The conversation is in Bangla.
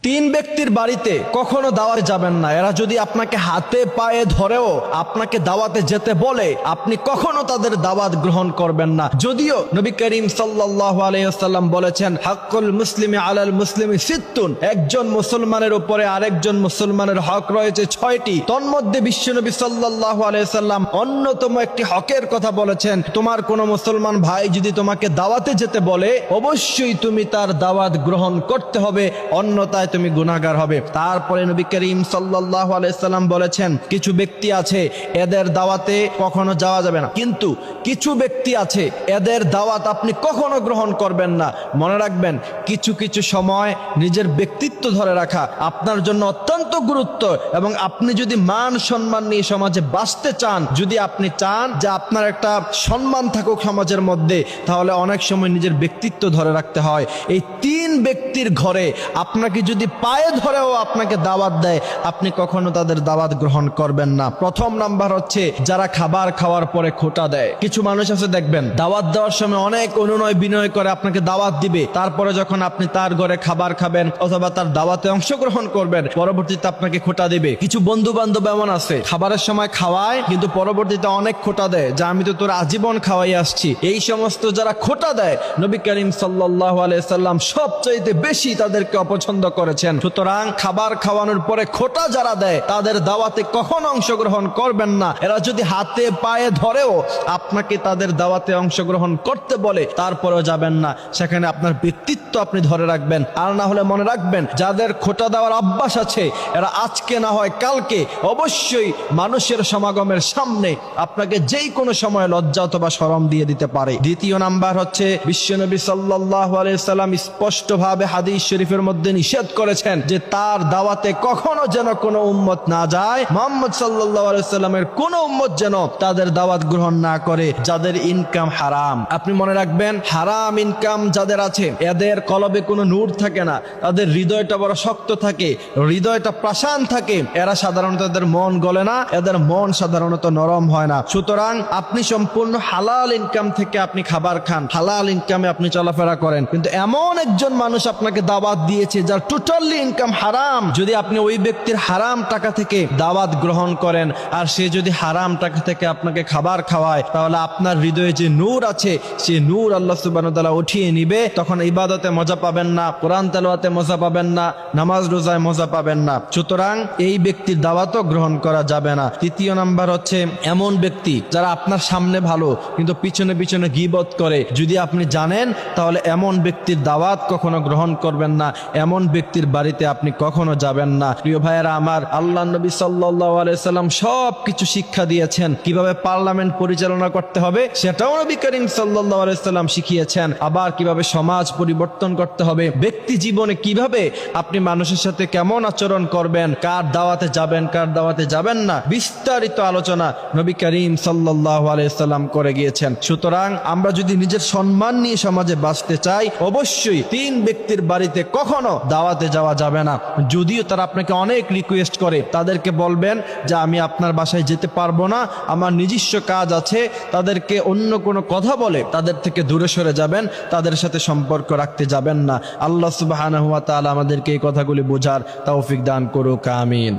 তিন ব্যক্তির বাড়িতে কখনো দাওয়াতে যাবেন না। এরা যদি আপনাকে হাতে পায়ে ধরেও আপনাকে দাওয়াতে যেতে বলে, আপনি কখনো তাদের দাওয়াত গ্রহণ করবেন না। যদিও নবী করিম সাল্লাল্লাহু আলাইহি ওয়াসাল্লাম বলেছেন, হাক্কুল মুসলিমি আলাল মুসলিমি সিত্তুন, একজন মুসলমানের উপরে আরেকজন মুসলমানের হক রয়েছে 6টি। তন্মধ্যে বিশ্বনবী সাল্লাল্লাহু আলাইহি ওয়াসাল্লাম অন্যতম একটি হকের কথা বলেছেন, তোমার কোন মুসলমান ভাই যদি তোমাকে দাওয়াতে যেতে বলে, অবশ্যই তুমি তার দাওয়াত গ্রহণ করতে হবে, অন্যথায় তুমি গুনাহগার হবে। তারপরে নবী করিম সাল্লাল্লাহু আলাইহি ওয়াসাল্লাম বলেছেন, কিছু ব্যক্তি আছে এদের দাওয়াতে কখনো যাওয়া যাবে না, কিন্তু কিছু ব্যক্তি আছে এদের দাওয়াত আপনি কখনো গ্রহণ করবেন না। মনে রাখবেন, কিছু কিছু সময় নিজের ব্যক্তিত্ব ধরে রাখা আপনার জন্য অত্যন্ত গুরুত্ব, এবং আপনি যদি মান সম্মান নিয়ে সমাজে বাঁচতে চান, যদি আপনি চান যে আপনার একটা সম্মান থাকুক সমাজের মধ্যে, তাহলে অনেক সময় নিজের ব্যক্তিত্ব ধরে রাখতে হয়। এই তিন ব্যক্তির ঘরে আপনাকে যদি পায়ে ধরেও আপনাকে দাওয়াত দেয়, আপনি কখনো তাদের দাওয়াত গ্রহণ করবেন না। প্রথম নাম্বার হচ্ছে যারা খাবার খাওয়ার পরে খোঁটা দেয়। কিছু মানুষ আছে দেখবেন, দাওয়াত দেওয়ার সময় অনেক অনুনয় বিনয় করে আপনাকে দাওয়াত দিবে, তারপরে যখন আপনি তার ঘরে খাবার খাবেন অথবা তার দাওয়াতে অংশগ্রহণ করবেন, পরবর্তীতে আপনাকে খোঁটা দিবে। কিছু বন্ধু বান্ধব এমন আছে, খাবারের সময় খাওয়ায় কিন্তু পরবর্তীতে অনেক খোঁটা দেয়, যে আমি তো তোর আজীবন খাওয়াই আসছি। এই সমস্ত যারা খোঁটা দেয়, নবী করিম সাল্লাল্লাহু আলাইহি সাল্লাম সবচাইতে বেশি তাদেরকে অপছন্দ করেছেন। সুতরাং খাবার খাওয়ানোর পরে খোঁটা যারা দেয়, তাদের দাওয়াতে কখনো অংশগ্রহণ করবেন না। এরা যদি হাতে পায়ে ধরেও আপনাকে তাদের দাওয়াতে অংশগ্রহণ করতে বলে, তারপরেও যাবেন না। সেখানে আপনার ব্যক্তিত্ব আপনি ধরে রাখবেন। আর না হলে মনে রাখবেন, যাদের খোঁটা দেওয়ার অভ্যাস আছে, এরা আজকে না হয় কালকে অবশ্যই মানুষের সমাগমের সামনে আপনাকে যেই কোনো সময় লজ্জা অথবা শরম দিয়ে দিতে পারে। দ্বিতীয় নাম্বার হচ্ছে, বিশ্বনবী সাল্লাল্লাহু আলাইহি সাল্লাম স্পষ্টভাবে হাদিস শরীফের মধ্যে নিষেধ করেছেন যে তার দাওয়াতে কখনো যেন কোনো উম্মত না যায়, মুহাম্মদ সাল্লাল্লাহু আলাইহি সাল্লামের কোনো উম্মত যেন তাদের দাওয়াত গ্রহণ না করে যাদের ইনকাম হারাম। আপনি মনে রাখবেন, হারাম ইনকাম যাদের আছে, এদের কলবে কোনো নূর থাকে না, তাদের হৃদয়টা বড় শক্ত থাকে, হৃদয়টা প্রাসান থাকে। এরা সাধারণত এদের মন গলে না, এদের মন সাধারণত নরম হয় না। সুতরাং আপনি সম্পূর্ণ হালাল ইনকাম থেকে আপনি খাবার খান, হালাল ইনকামে আপনি চলাফেরা করেন, কিন্তু এমন একজন মানুষ আপনাকে দাওয়াত দিয়েছে যার টোটালি ইনকাম হারাম, যদি আপনি ওই ব্যক্তির হারাম টাকা থেকে দাওয়াত গ্রহণ করেন, আর সে যদি হারাম টাকা থেকে আপনাকে খাবার খাওয়ায়, তাহলে আপনার হৃদয়ে যে নূর আছে, সে নূর আল্লাহ সুবহানাহু ওয়া তাআলা উঠিয়ে নিবে। তখন ইবাদতে মজা পাবেন না, কোরআন তেলাওয়াতে মজা পাবেন না, নামাজ রোজায় মজা পাবেন না। সুতরাং এই ব্যক্তির দাওয়াতও গ্রহণ করা যাবে না। তৃতীয় নাম্বার হচ্ছে, এমন ব্যক্তি যারা আপনার সামনে ভালো কিন্তু পিছনে পিছনে গীবত করে, যদি আপনি জানেন, তাহলে এমন ব্যক্তির দাওয়াত কখনো গ্রহণ করবেন না, এমন ব্যক্তির বাড়িতে আপনি কখনো যাবেন না। প্রিয় ভাইয়েরা আমার, আল্লাহ নবী সাল্লাল্লাহু আলাইহি সাল্লাম সব কিছু শিক্ষা দিয়েছেন। কিভাবে পার্লামেন্ট পরিচালনা করতে হবে সেটাও নবী করিম সাল্লাল্লাহু আলাইহি সাল্লাম শিখিয়েছেন। আবার কিভাবে সমাজ পরিবর্তন করতে হবে, ব্যক্তি জীবনে কিভাবে আপনি মানুষের সাথে কেমন আচরণ করবেন, কার দাওয়াতে যাবেন কার দাওয়াতে যাবেন না, বিস্তারিত আলোচনা নবী করিম সাল্লাল্লাহু আলাইহি সাল্লাম করে গিয়েছেন। সুতরাং আমরা যদি নিজের সম্মান নিয়ে সমাজে বাঁচতে চাই, অবশ্যই তিন ব্যক্তির বাড়িতে কখনো দাওয়াতে যাওয়া যাবে না। যদিও তারা আপনাকে অনেক রিকোয়েস্ট করে, তাদেরকে বলবেন যে আমি আপনার বাসায় যেতে পারবো না, আমার নিজস্ব কাজ আছে। তাদেরকে অন্য কোনো কথা বলে তাদের থেকে দূরে সরে যাবেন, তাদের সাথে সম্পর্ক রাখতে যাবেন না। আল্লাহ সুবহানাহু ওয়া তাআলা আমাদেরকে এই কথাগুলি বোঝার তৌফিক দান করুক, আমিন।